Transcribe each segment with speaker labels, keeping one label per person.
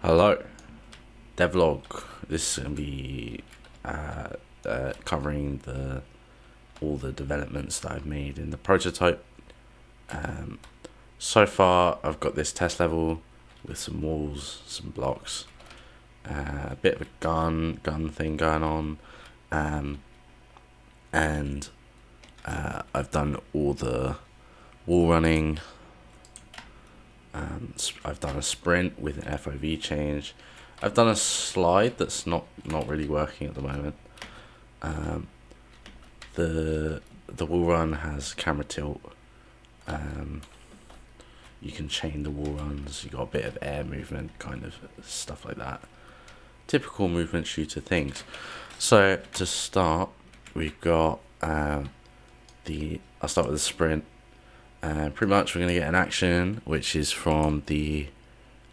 Speaker 1: Hello, Devlog. This is going to be covering all the developments that I've made in the prototype. Um, so far, I've got this test level with some walls, some blocks, a bit of a gun thing going on, and I've done all the wall running. I've done a sprint with an FOV change. I've done a slide that's not really working at the moment. The wall run has camera tilt. You can chain the wall runs. You got a bit of air movement, kind of stuff like that. Typical movement shooter things. So to start, we've got I'll start with the sprint. Pretty much we're going to get an action which is from the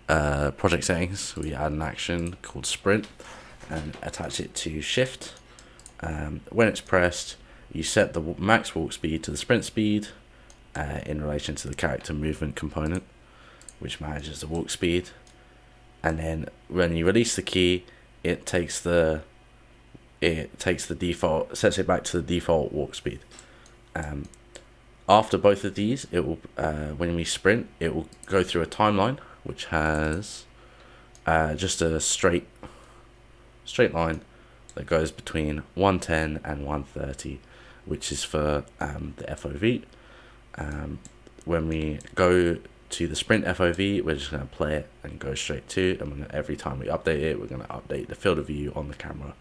Speaker 1: project settings. We add an action called sprint and attach it to shift. When it's pressed, you set the max walk speed to the sprint speed in relation to the character movement component, which manages the walk speed. And then when you release the key, it takes the default, sets it back to the default walk speed. After both of these, it will when we sprint, it will go through a timeline which has just a straight line that goes between 110 and 130, which is for the FOV. When we go to the sprint FOV, we're just going to play it and go straight to, and every time we update it, we're going to update the field of view on the camera.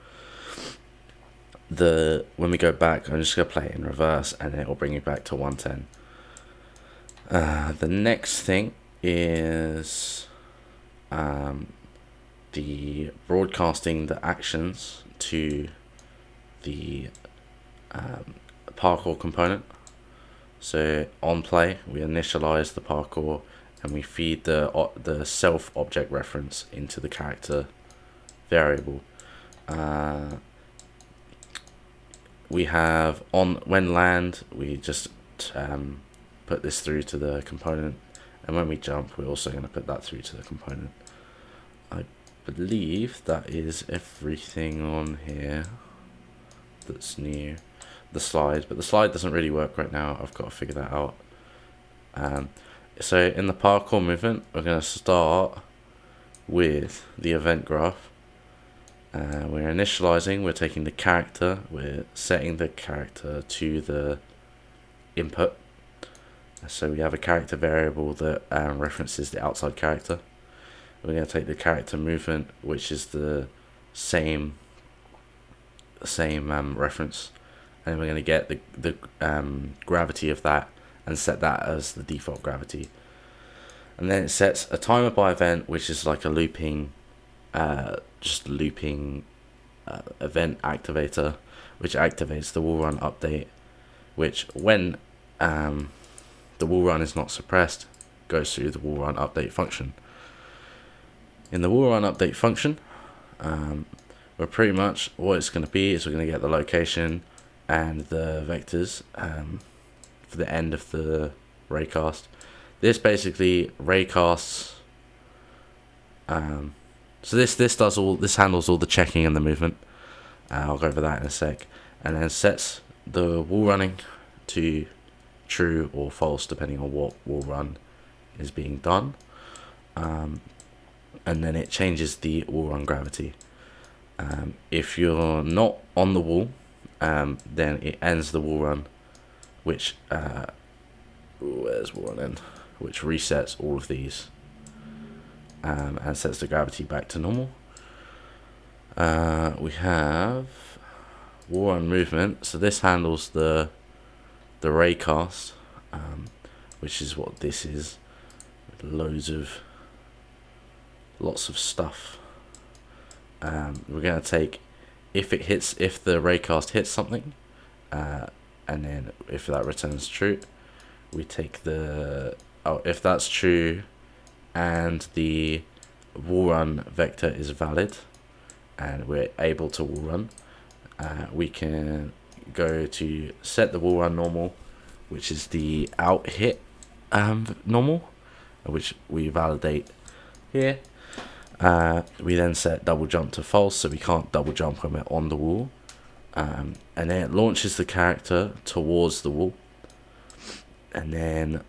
Speaker 1: When we go back, I'm just going to play it in reverse and it will bring you back to 110. The next thing is the broadcasting the actions to the parkour component. So on play, we initialize the parkour and we feed the self object reference into the character variable. We have when land, we just put this through to the component, and when we jump, we're also going to put that through to the component. I believe that is everything on here that's new. The slide, but the slide doesn't really work right now. I've got to figure that out. So in the parkour movement, we're going to start with the event graph. We're initializing, we're taking the character, we're setting the character to the input. So we have a character variable that references the outside character. We're going to take the character movement, which is the same reference, and we're going to get the gravity of that and set that as the default gravity. And then it sets a timer by event, which is like a looping event activator, which activates the wall run update, which when the wall run is not suppressed, goes through the wall run update function. In the wall run update function, we're pretty much what it's going to be is we're going to get the location and the vectors for the end of the raycast. This basically raycasts. So this handles all the checking and the movement. I'll go over that in a sec. And then sets the wall running to true or false depending on what wall run is being done. And then it changes the wall run gravity. If you're not on the wall, then it ends the wall run, which where's wall run end? Which resets all of these. And sets the gravity back to normal. We have wall run movement. So this handles the raycast, which is what this is. Lots of stuff. We're going to take if the raycast hits something, and then if that returns true, we take if that's true and the wall run vector is valid and we're able to wall run, we can go to set the wall run normal, which is the out hit normal, which we validate here. We then set double jump to false, so we can't double jump when we're on the wall. And then it launches the character towards the wall, and then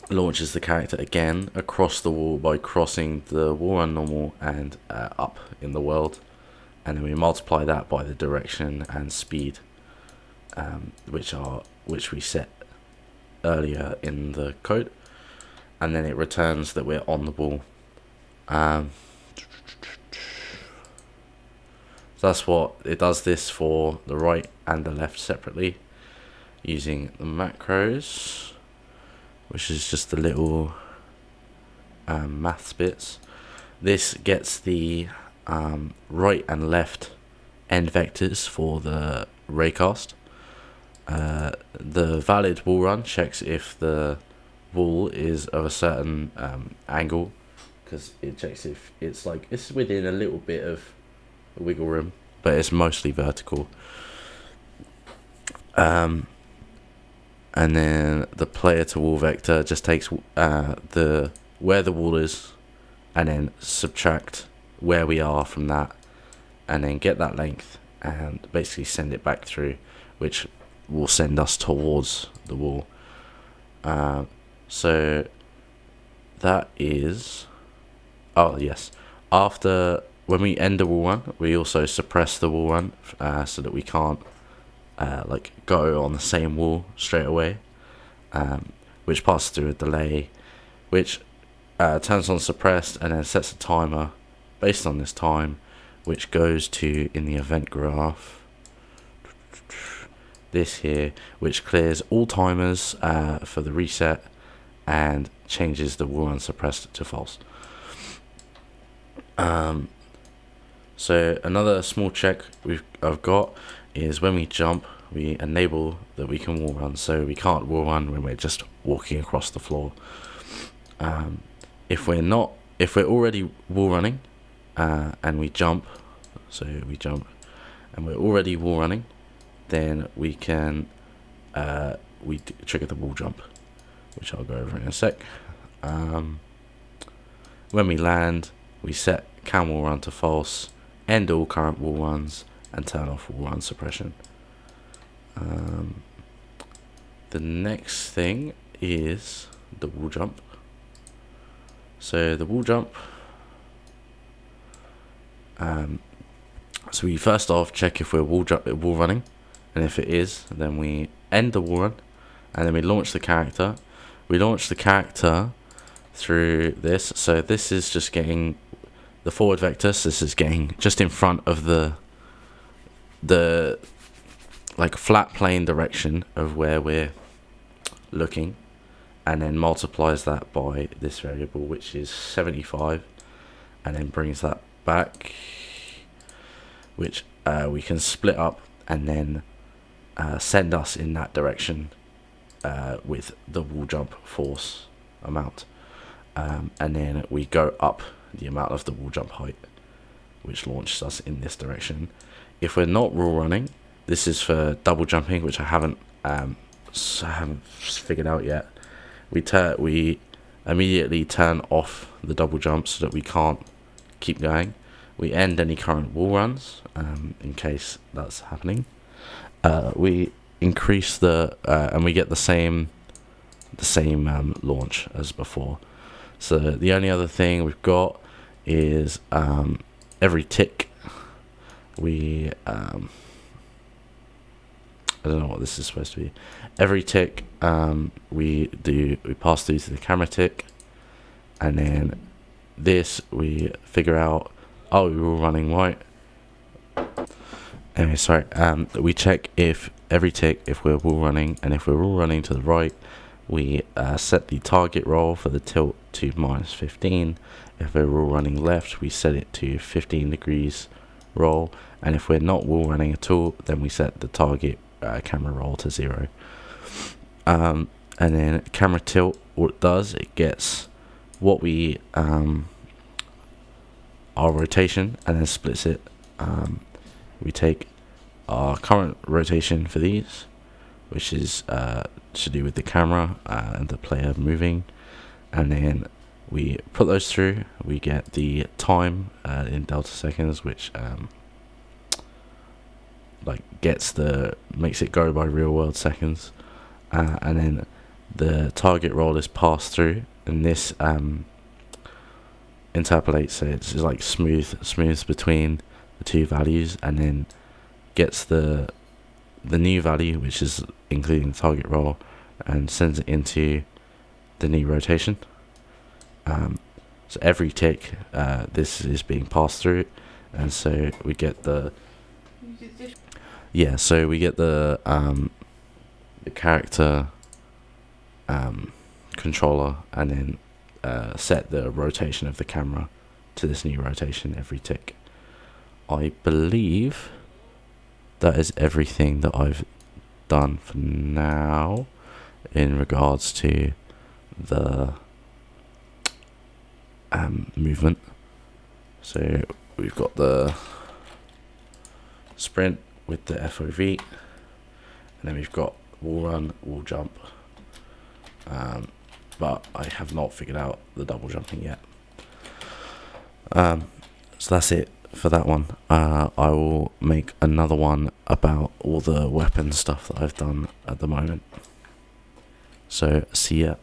Speaker 1: launches the character again across the wall by crossing the wall run normal and up in the world, and then we multiply that by the direction and speed, which we set earlier in the code, and then it returns that we're on the wall. So that's what it does, this for the right and the left separately using the macros, which is just the little maths bits. This gets the right and left end vectors for the raycast. The valid wall run checks if the wall is of a certain angle, because it checks if it's within a little bit of wiggle room, but it's mostly vertical. And then the player to wall vector just takes where the wall is, and then subtract where we are from that, and then get that length and basically send it back through, which will send us towards the wall. So that is, oh yes, after when we end the wall run, we also suppress the wall run so that we can't go on the same wall straight away, which passes through a delay, which turns on suppressed and then sets a timer based on this time, which goes to, in the event graph, this here, which clears all timers for the reset and changes the wall run suppressed to false. So another small check I've got is when we jump, we enable that we can wall run, so we can't wall run when we're just walking across the floor. If we're already wall running and we jump, so we jump and we're already wall running, then we can trigger the wall jump, which I'll go over in a sec. When we land, we set cam wall run to false, end all current wall runs, and turn off wall run suppression. The next thing is the wall jump. So the wall jump, so we first off check if we're wall running, and if it is, then we end the wall run, and then we launch the character. We launch the character through this, so this is just getting the forward vector, so this is getting just in front of the flat plane direction of where we're looking, and then multiplies that by this variable, which is 75, and then brings that back, which we can split up and then send us in that direction with the wall jump force amount, and then we go up the amount of the wall jump height, which launches us in this direction. If we're not wall running, this is for double jumping, which I haven't figured out yet. We immediately turn off the double jump so that we can't keep going. We end any current wall runs in case that's happening. We increase and we get the same launch as before. So the only other thing we've got is every tick we I don't know what this is supposed to be. Every tick we pass through to the camera tick, and then this we figure out, oh, we're all running right. Anyway, sorry. We check if every tick, if we're all running, and if we're all running to the right, we set the target roll for the tilt to -15. If we're all running left, we set it to 15 degrees roll, and if we're not wall running at all, then we set the target camera roll to 0. And then camera tilt, what it does, it gets what we our rotation and then splits it. We take our current rotation for these, which is to do with the camera and the player moving, and then we put those through. We get the time in delta seconds, which makes it go by real world seconds, and then the target roll is passed through, and this interpolates it. It's like smooths between the two values, and then gets the new value, which is including the target roll, and sends it into the new rotation. So every tick, this is being passed through, and so we get the character controller, and then set the rotation of the camera to this new rotation every tick. I believe that is everything that I've done for now in regards to the movement. So we've got the sprint with the FOV, and then we've got wall run, wall jump, but I have not figured out the double jumping yet. So that's it for that one. I will make another one about all the weapon stuff that I've done at the moment. So see ya.